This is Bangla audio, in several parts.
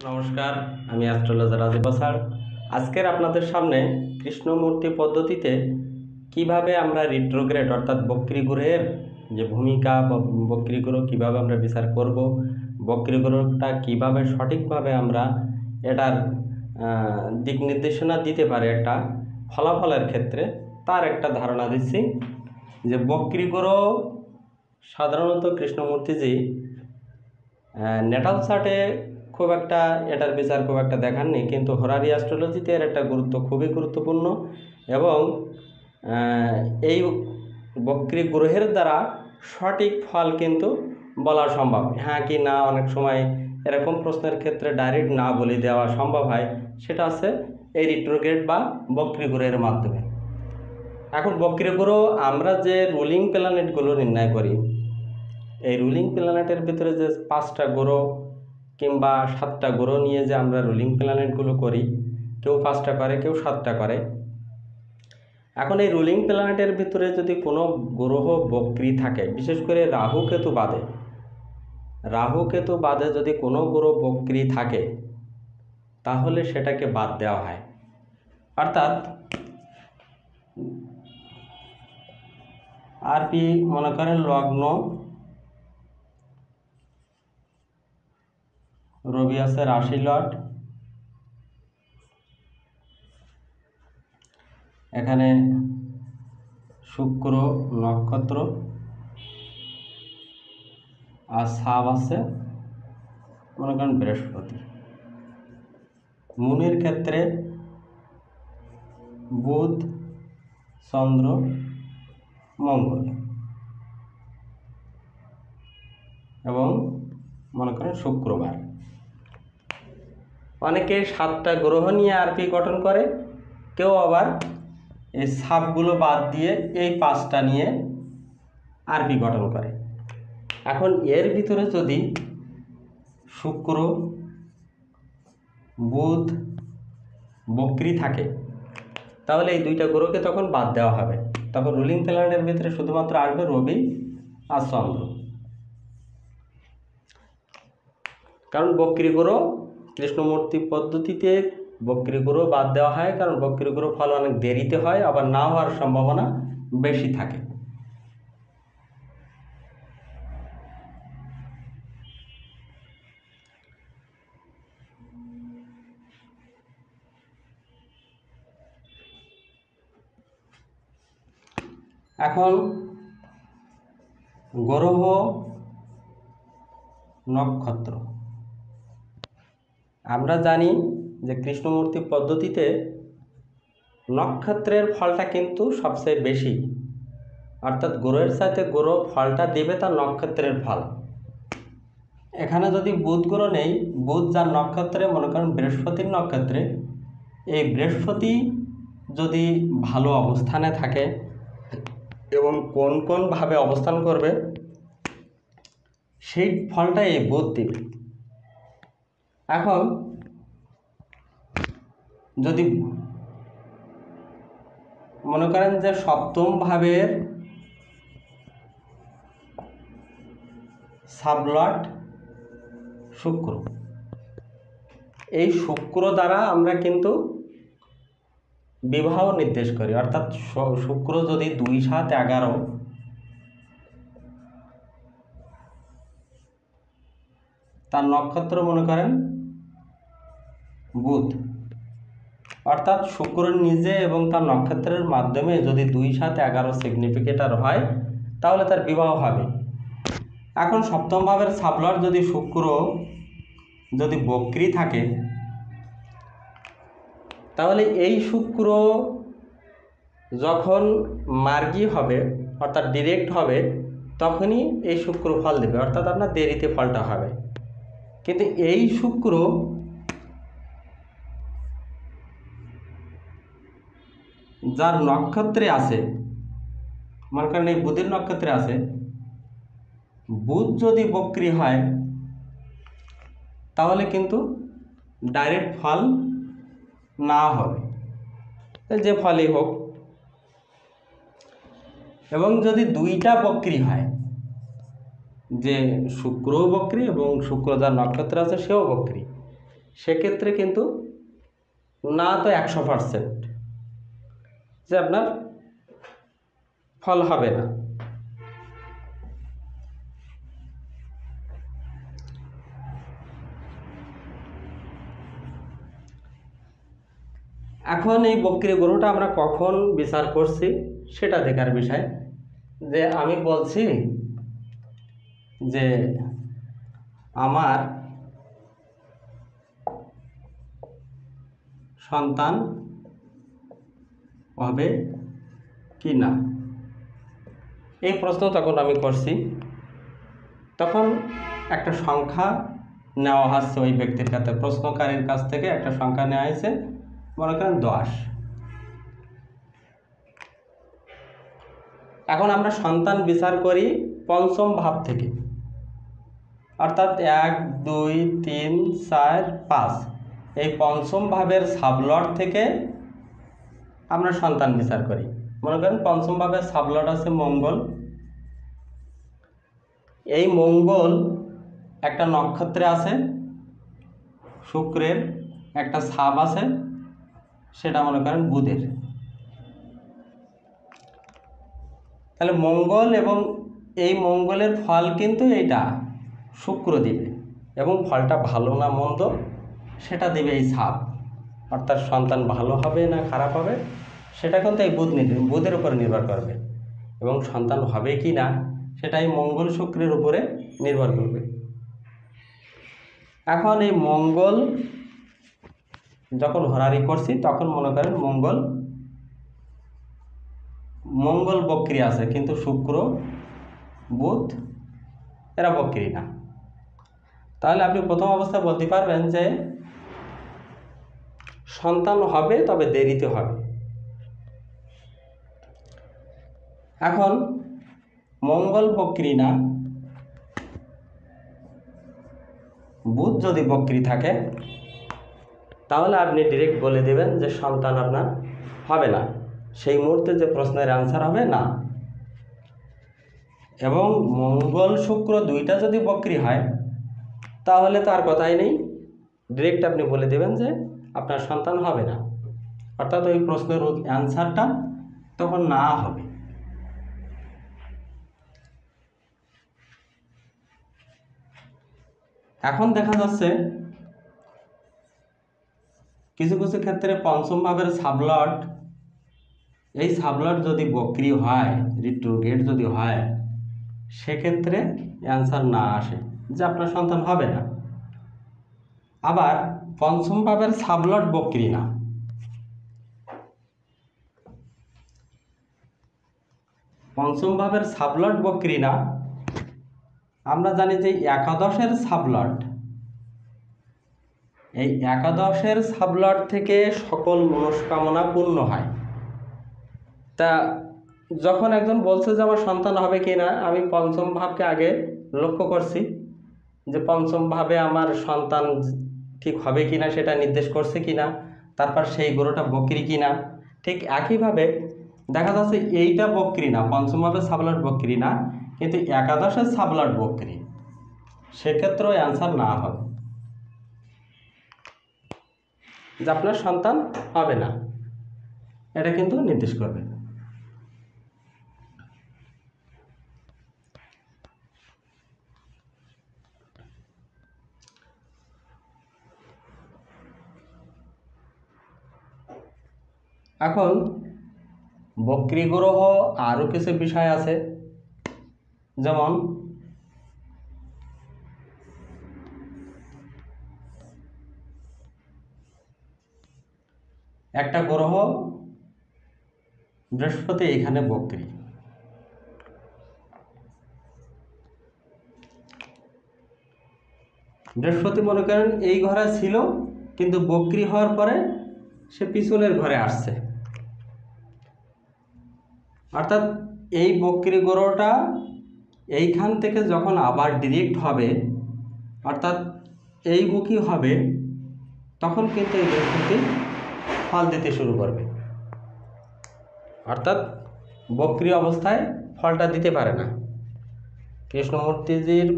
নমস্কার, আমি অ্যাস্ট্রোলজার রাজীব বসাক। আজকের আপনাদের সামনে কৃষ্ণমূর্তি পদ্ধতিতে কিভাবে আমরা রিট্রোগ্রেড অর্থাৎ বক্রী গ্রহের যে ভূমিকা বা বক্রী গ্রহ কীভাবে আমরা বিচার করব, বক্রী গ্রহটা কীভাবে সঠিকভাবে আমরা এটার দিক নির্দেশনা দিতে পারে একটা ফলাফলের ক্ষেত্রে, তার একটা ধারণা দিচ্ছি। যে বক্রী গ্রহ সাধারণত কৃষ্ণমূর্তিজি নেটাল চার্টে খুব একটা এটার বিচার খুব একটা দেখাননি, কিন্তু হোরারি অ্যাস্ট্রোলজিতে এর একটা খুবই গুরুত্বপূর্ণ এবং এই বক্রী গ্রহের দ্বারা সঠিক ফল কিন্তু বলা সম্ভব। হ্যাঁ কি না, অনেক সময় এরকম প্রশ্নের ক্ষেত্রে ডাইরেক্ট না বলে দেওয়া সম্ভব হয়, সেটা আছে এই রিট্রোগ্রেড বা বক্রী গ্রহের মাধ্যমে। এখন বক্রী গ্রহ আমরা যে রুলিং প্ল্যানেটগুলো নির্ণয় করি, এই রুলিং প্ল্যানেটের ভিতরে যে 5টা গ্রহ কিংবা 7টা গ্রহ নিয়ে যে আমরা রুলিং প্ল্যানেটগুলো করি, কেউ 5টা করে, কেউ 7টা করে। এখন এই রুলিং প্ল্যানেটের ভিতরে যদি কোনো গ্রহ বক্রী থাকে, বিশেষ করে রাহু কেতু বাদে যদি কোনো গ্রহ বক্রী থাকে, তাহলে সেটাকে বাদ দেওয়া হয়। অর্থাৎ আরপি মনে করেন লগ্ন রবি আছে রাশি লট, এখানে শুক্র নক্ষত্র আর সাব আছে মনে করেন বৃহস্পতি। মুনির ক্ষেত্রে বুধ চন্দ্র মঙ্গল এবং মনে করেন শুক্রবার। অনেকে 7টা গ্রহ নিয়ে আরপি গঠন করে, কেউ আবার এই সাবগুলো বাদ দিয়ে এই 5টা নিয়ে আরপি গঠন করে। এখন এর ভিতরে যদি শুক্র বুধ বক্রী থাকে, তাহলে এই 2টা গ্রহকে তখন বাদ দেওয়া হবে। তখন রুলিং প্ল্যানেটের ভিতরে শুধুমাত্র আসবে রবি আর চন্দ্র। কারণ বক্রী গ্রহ কৃষ্ণমূর্তি পদ্ধতিতে বক্রী গ্রহ বাদ দেওয়া হয়, কারণ বক্রী গ্রহ ফল অনেক দেরিতে হয়, আবার না হওয়ার সম্ভাবনা বেশি থাকে। এখন গ্রহ নক্ষত্র আমরা জানি যে কৃষ্ণমূর্তি পদ্ধতিতে নক্ষত্রের ফলটা কিন্তু সবচেয়ে বেশি, অর্থাৎ গ্রহের সাথে গ্রহ ফলটা দেবে তার নক্ষত্রের ফল। এখানে যদি বুধ গ্রহ নেই, বুধ যার নক্ষত্রে মনে করেন বৃহস্পতির নক্ষত্রে, এই বৃহস্পতি যদি ভালো অবস্থানে থাকে এবং কোন ভাবে অবস্থান করবে, সেই ফলটা এই বুধ দেবে। এখন যদি মনে করেন যে 7ম ভাবের সাবলট শুক্র, এই শুক্র দ্বারা আমরা কিন্তু বিবাহ নির্দেশ করি। অর্থাৎ শুক্র যদি 2, 7, 11, তার নক্ষত্র মনে করেন বুধ, অর্থাৎ শুক্র নিজে এবং তার নক্ষত্রের মাধ্যমে যদি 2, 7, 11 সিগনিফিকেটর হয়, তাহলে তার বিবাহ হবে। এখন 7ম ভাবের সাবলট যদি শুক্র যদি বক্রী থাকে, তাহলে এই শুক্র যখন মার্গী হবে অর্থাৎ ডিরেক্ট হবে, তখনই এই শুক্র ফল দেবে, অর্থাৎ আপনার দেরিতে ফলটা হবে। কিন্তু এই শুক্র যার নক্ষত্রে আছে, মনে করেন এই বুধের নক্ষত্রে আছে, বুধ যদি বক্রী হয়, তাহলে কিন্তু ডাইরেক্ট ফল না হবে, যে ফলই হোক। এবং যদি 2টা বক্রী হয়, যে শুক্রও বক্রী এবং শুক্র যার নক্ষত্র আছে সেও বক্রী, সেক্ষেত্রে কিন্তু না তো 100% যে আপনার ফল হবে না। এখন এই বক্রি গরুটা আমরা কখন বিচার করছি সেটা দেখার বিষয়। যে আমি বলছি যে আমার সন্তান হবে কি না, এই প্রশ্ন তখন আমি করছি। তখন একটা সংখ্যা নেওয়া হচ্ছে ওই ব্যক্তির কাছে, প্রশ্নকারীর কাছ থেকে একটা সংখ্যা নেওয়া হয়েছে, মনে করেন 10। এখন আমরা সন্তান বিচার করি পঞ্চম ভাব থেকে, অর্থাৎ 1 2 3 4 5 এই পঞ্চম ভাবের সাবলট থেকে আমরা সন্তান বিচার করি। মনে করেন পঞ্চম ভাবের সাবলট আছে মঙ্গল। এই মঙ্গল একটা নক্ষত্রে আছে, শুক্রের একটা ছাপ আছে, সেটা মনে করেন বুধের। তাহলে মঙ্গল এবং এই মঙ্গলের ফল কিন্তু এইটা শুক্র দিবে, এবং ফলটা ভালো না মন্দ সেটা দিবে এই ছাপ। অর্থাৎ সন্তান ভালো হবে না খারাপ হবে সেটা কিন্তু এই বুধের উপরে নির্ভর করবে, এবং সন্তান হবে কি না সেটা এই মঙ্গল শুক্রের উপরে নির্ভর করবে। এখন এই মঙ্গল যখন হরারি করছি তখন মনে করেন মঙ্গল বক্রি আছে, কিন্তু শুক্র বুধ এরা বক্রি না। তাহলে আপনি প্রথম অবস্থায় বলতে পারবেন যে সন্তান হবে, তবে দেরিতে হবে। এখন মঙ্গল বক্রি না, বুধ যদি বক্রি থাকে তাহলে আপনি ডিরেক্ট বলে দেবেন যে সন্তান আপনার হবে না। সেই মুহূর্তে যে প্রশ্নের অ্যান্সার হবে না। এবং মঙ্গল শুক্র দুইটা যদি বক্রি হয় তাহলে তো আর কথাই নেই, ডিরেক্ট আপনি বলে দেবেন যে আপনার সন্তান হবে না, অর্থাৎ ওই প্রশ্নের অ্যান্সারটা তখন না হবে। এখন দেখা যাচ্ছে কিছু কিছু ক্ষেত্রে পঞ্চম ভাবের সাবলট, এই সাবলট যদি বক্রি হয়, রিট্রোগ্রেড যদি হয়, সেক্ষেত্রে অ্যান্সার না আসে যে আপনার সন্তান হবে না। আবার পঞ্চম ভাবের সাবলট বক্রি না, পঞ্চম ভাবের সাবলট বক্রি না, আমরা জানি যে একাদশের সাবলট, এই একাদশের সাবলট থেকে সকল মনস্কামনা পূর্ণ হয়। তা যখন একজন বলছে যে আমার সন্তান হবে কি না, আমি পঞ্চম ভাবকে আগে লক্ষ্য করছি যে পঞ্চম ভাবে আমার সন্তান ঠিক হবে কি না সেটা নির্দেশ করছে কি না, তারপর সেই গরুটা বকরি কি না। ঠিক একইভাবে দেখা যাচ্ছে এইটা বকরি না, পঞ্চম ভাবে সাবলট বকরি না, কিন্তু একাদশের সাবলট বকরি, সেক্ষেত্রেও অ্যান্সার না হবে যে আপনার সন্তান হবে না, এটা কিন্তু নির্দেশ করবে। এখন বক্রি গ্রহ আরও কিছু বিষয় আছে, যেমন একটা গ্রহ বৃহস্পতি এখানে বক্রি, বৃহস্পতি মনে করেন এই ঘরে ছিল, কিন্তু বক্রি হওয়ার পরে সে পিছনের ঘরে আসছে। অর্থাৎ এই বক্রি গ্রহটা এইখান থেকে যখন আবার ডিরেক্ট হবে, অর্থাৎ এইমুখী হবে, তখন কিন্তু এই বৃহস্পতি ফল দিতে শুরু করবে। অর্থাৎ বক্রি অবস্থায় ফলটা দিতে পারে না। কৃষ্ণমূর্তিজির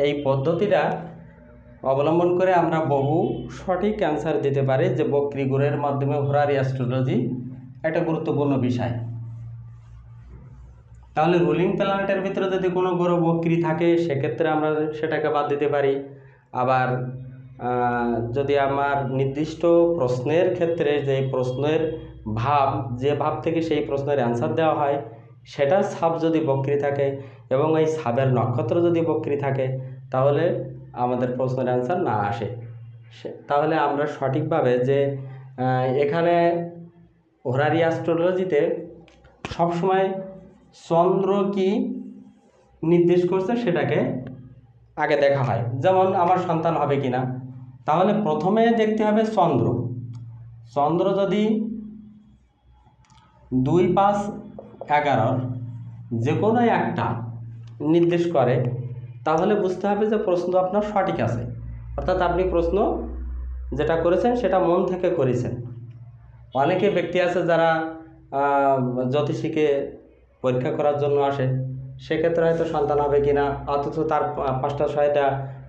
এই পদ্ধতিটা অবলম্বন করে আমরা বহু সঠিক অ্যান্সার দিতে পারি যে বক্রী গ্রহের মাধ্যমে হোরারি অ্যাস্ট্রোলজি একটা গুরুত্বপূর্ণ বিষয়। তাহলে রুলিং প্ল্যানেটের ভিতরে যদি কোনো গ্রহ বক্রী থাকে সেক্ষেত্রে আমরা সেটাকে বাদ দিতে পারি। আবার যদি আমার নির্দিষ্ট প্রশ্নের ক্ষেত্রে যে প্রশ্নের ভাব, যে ভাব থেকে সেই প্রশ্নের অ্যান্সার দেওয়া হয় সেটার ছাপ যদি বক্রী থাকে এবং এই ছাপের নক্ষত্র যদি বক্রী থাকে তাহলে আমাদের প্রশ্নের অ্যান্সার না আসে। তাহলে আমরা সঠিকভাবে যে এখানে হোরারি অ্যাস্ট্রোলজিতে সবসময় চন্দ্র কি নির্দেশ করছে সেটাকে আগে দেখা হয়। যেমন আমার সন্তান হবে কি না, তাহলে প্রথমে দেখতে হবে চন্দ্র। চন্দ্র যদি 2, 5, 11 যে কোনো একটা নির্দেশ করে তাহলে বুঝতে হবে যে প্রশ্ন আপনার সঠিক আছে, অর্থাৎ আপনি প্রশ্ন যেটা করেছেন সেটা মন থেকে করেছেন। অনেকে ব্যক্তি আছে যারা জ্যোতিষীকে পরীক্ষা করার জন্য আসে, সেক্ষেত্রে হয়তো সন্তান হবে কি না, অথচ তার 5টা 6টা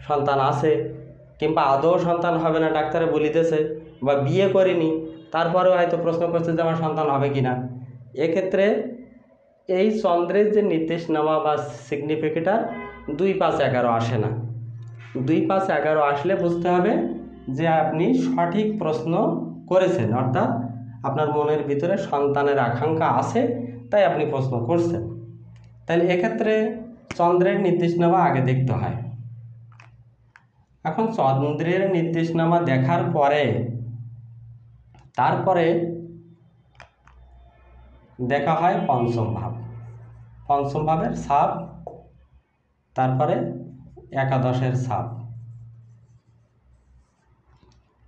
সন্তান আছে, কিংবা আদৌ সন্তান হবে না ডাক্তারে বলিতেছে, বা বিয়ে করেনি তারপরেও হয়তো প্রশ্ন করছে যে আমার সন্তান হবে কি না। এক্ষেত্রে এই চন্দ্রের যে নির্দেশ নেওয়া বা সিগনিফিকেটার 2, 5, 11 আসে না। 2, 5, 11 আসলে বুঝতে হবে যে আপনি সঠিক প্রশ্ন করেছেন, অর্থাৎ আপনার মনের ভিতরে সন্তানের আকাঙ্ক্ষা আছে তাই আপনি প্রশ্ন করছেন। তাহলে এক্ষেত্রে চন্দ্রের নির্দেশনামা আগে দেখতে হয়। এখন চন্দ্রের নির্দেশনামা দেখার পরে তারপরে দেখা হয় পঞ্চম ভাব, পঞ্চম ভাবের ছাপ, তারপরে একাদশের ছাপ।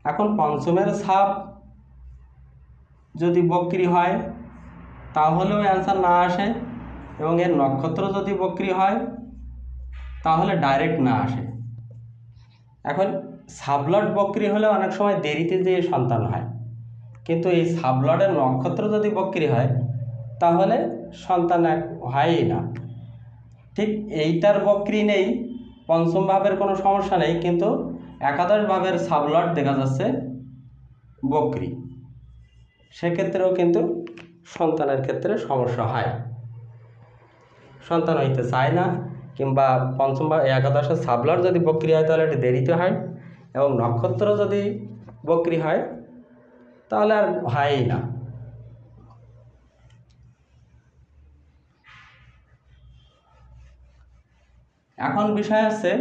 এখন পঞ্চমের ছাপ যদি বক্রী হয় তাহলেও অ্যান্সার না আসে, এবং এর নক্ষত্র যদি বক্রী হয় তাহলে ডাইরেক্ট না আসে। এখন সাবলট বক্রী হলে অনেক সময় দেরিতে যেয়ে সন্তান হয়, কিন্তু এই সাবলটের নক্ষত্র যদি বক্রী হয় তাহলে সন্তান হয়ই না। ঠিক এইটার বক্রী নেই, পঞ্চম ভাবের কোনো সমস্যা নেই, কিন্তু একাদশ ভাবের সাবলট দেখা যাচ্ছে বক্রী, সেক্ষেত্রেও কিন্তু সন্তানের ক্ষেত্রে সমস্যা হয়, সন্তান হইতে চায় না, কিংবা পঞ্চম বা একাদশের সাবলট যদি বক্রী হয় তাহলে একটু দেরিতে হয়, এবং নক্ষত্র যদি বক্রী হয় তাহলে আর হয়ই না। এখন বিষয় আছে,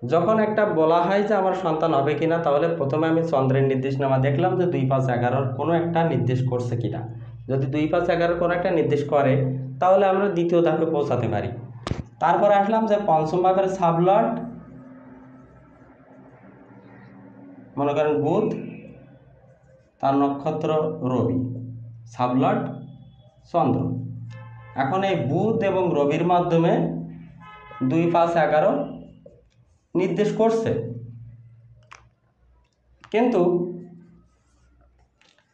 যখন একটা বলা হয় যে আমার সন্তান হবে কিনা, তাহলে প্রথমে আমি চন্দ্রের নির্দেশনামা দেখলাম যে 2, 5, 11 কোনো একটা নির্দেশ করছে কিনা। যদি 2, 5, 11 কোনো একটা নির্দেশ করে তাহলে আমরা দ্বিতীয় ধাপে পৌঁছাতে পারি। তারপরে আসলাম যে পঞ্চম ভাবের সাবলট, মনে করেন বুধ, তার নক্ষত্র রবি, সাবলট চন্দ্র। এখন এই বুধ এবং রবির মাধ্যমে 2, 5, 11 নির্দেশ করছে, কিন্তু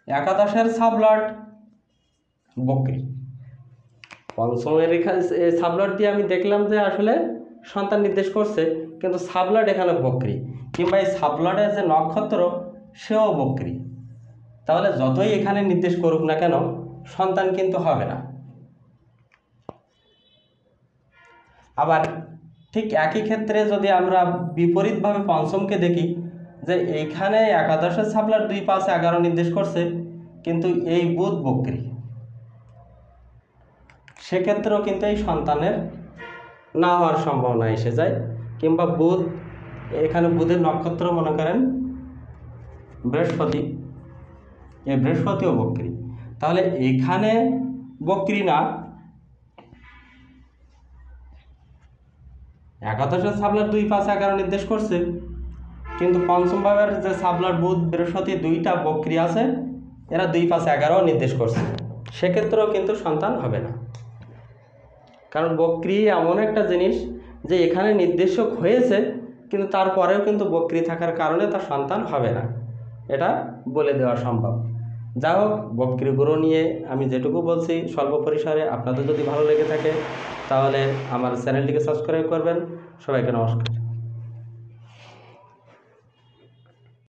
একাদশের সাবলট বক্রী। পঞ্চমের এখানে সাবলট দিয়ে আমি দেখলাম যে আসলে সন্তান নির্দেশ করছে, কিন্তু সাবলট এখানে বক্রী, কিংবা এই সাবলটের যে নক্ষত্র সেও বক্রী। তাহলে যতই এখানে নির্দেশ করুক না কেন সন্তান কিন্তু হবে না। আবার ঠিক একই ক্ষেত্রে যদি আমরা বিপরীতভাবে পঞ্চমকে দেখি, যে এইখানে একাদশের সাবলট 2, 5, 11 নির্দেশ করছে, কিন্তু এই বুধ বক্রী, সেক্ষেত্রেও কিন্তু এই সন্তানের না হওয়ার সম্ভাবনা এসে যায়। কিংবা বুধ, এখানে বুধের নক্ষত্র মনে করেন বৃহস্পতি, এই বৃহস্পতিও বক্রী, তাহলে এখানে বক্রী না, একাদশের সাবলট 2, 5, 11 নির্দেশ করছে, কিন্তু পঞ্চম ভাবের যে সাবলট বুধ বৃহস্পতি দুইটা বক্রী আছে, এরা 2, 5, 11 নির্দেশ করছে, সেক্ষেত্রেও কিন্তু সন্তান হবে না। কারণ বক্রী এমন একটা জিনিস যে এখানে নির্দেশক হয়েছে, কিন্তু তারপরেও কিন্তু বক্রী থাকার কারণে তার সন্তান হবে না, এটা বলে দেওয়া সম্ভব। যাই হোক, বক্রী গ্রহ নিয়ে আমি যেটুকু বলছি স্বল্প পরিসরে, আপনাদের যদি ভালো লেগে থাকে তাহলে আমার চ্যানেলটিকে সাবস্ক্রাইব করবেন। সবাইকে নমস্কার।